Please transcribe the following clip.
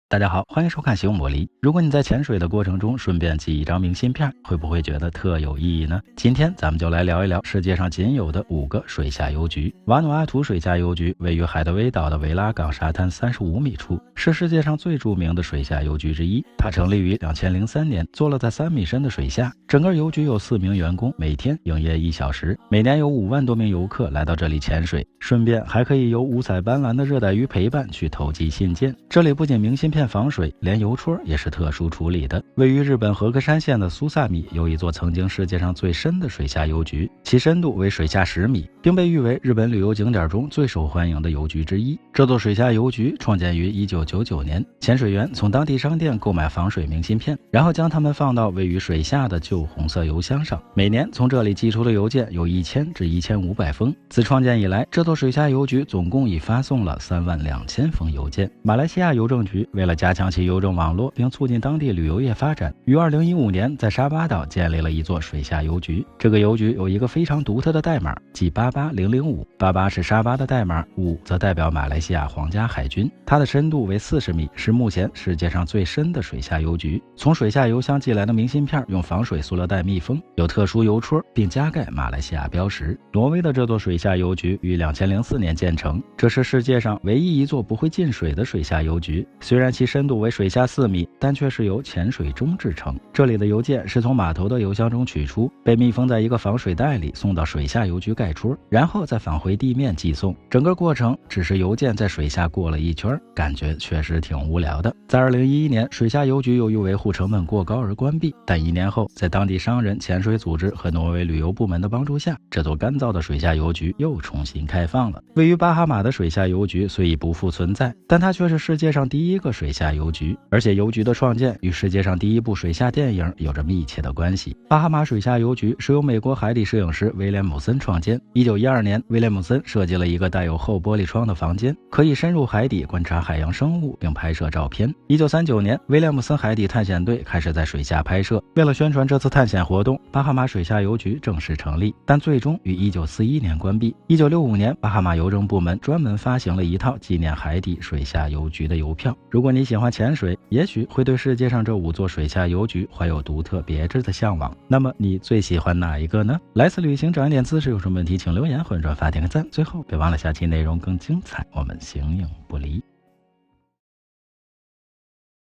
大家好，欢迎收看行魔力。如果你在潜水的过程中顺便寄一张明信片，会不会觉得特有意义呢？今天咱们就来聊一聊世界上仅有的5个水下邮局。瓦努阿图水下邮局位于海德威岛的维拉港沙滩35米处，是世界上最著名的水下邮局之一。它成立于2003年，坐落在3米深的水下。整个邮局有4名员工，每天营业1小时，每年有5万多名游客来到这里潜水，顺便还可以有五彩斑斓的热带鱼陪伴去投寄信件。这里不仅明信片防水，连邮戳也是特殊处理的。位于日本和歌山县的苏萨米有一座曾经世界上最深的水下邮局，其深度为水下10米，并被誉为日本旅游景点中最受欢迎的邮局之一。这座水下邮局创建于1999年，潜水员从当地商店购买防水明信片，然后将它们放到位于水下的旧红色邮箱上。每年从这里寄出的邮件有1000至1500封。自创建以来，这座水下邮局总共已发送了32000封邮件。马来西亚邮政局为了加强其邮政网络并促进当地旅游业发展，于2015年在沙巴岛建立了一座水下邮局。这个邮局有一个非常独特的代码，即88005，88是沙巴的代码，5则代表马来西亚皇家海军。它的深度为40米，是目前世界上最深的水下邮局。从水下邮箱寄来的明信片用防水塑料袋密封，有特殊邮戳，并加盖马来西亚标识。挪威的这座水下邮局于2004年建成，这是世界上唯一一座不会进水的水下邮局。虽然其深度为水下4米，但却是由潜水钟制成。这里的邮件是从码头的邮箱中取出，被密封在一个防水袋里，送到水下邮局盖戳，然后再返回地面寄送。整个过程只是邮件在水下过了一圈，感觉确实挺无聊的。在2011年，水下邮局由于维护成本过高而关闭，但1年后，在当地商人、潜水组织和挪威旅游部门的帮助下，这座干燥的水下邮局又重新开放了。位于巴哈马的水下邮局虽已不复存在，但它却是世界上第一个水下邮局，而且邮局的创建与世界上第一部水下电影有着密切的关系。巴哈马水下邮局是由美国海底摄影师威廉姆森创建。1912年，威廉姆森设计了一个带有厚玻璃窗的房间，可以深入海底观察海洋生物并拍摄照片。1939年，威廉姆森海底探险队开始在水下拍摄。为了宣传这次探险活动，巴哈马水下邮局正式成立，但最终于1941年关闭。1965年，巴哈马邮政部门专门发行了一套纪念海底水下邮局的邮票。如果你喜欢潜水，也许会对世界上这5座水下邮局怀有独特别致的向往。那么你最喜欢哪一个呢？来次旅行长一点姿势，有什么问题请留言或者转发点个赞。最后别忘了下期内容更精彩，我们形影不离。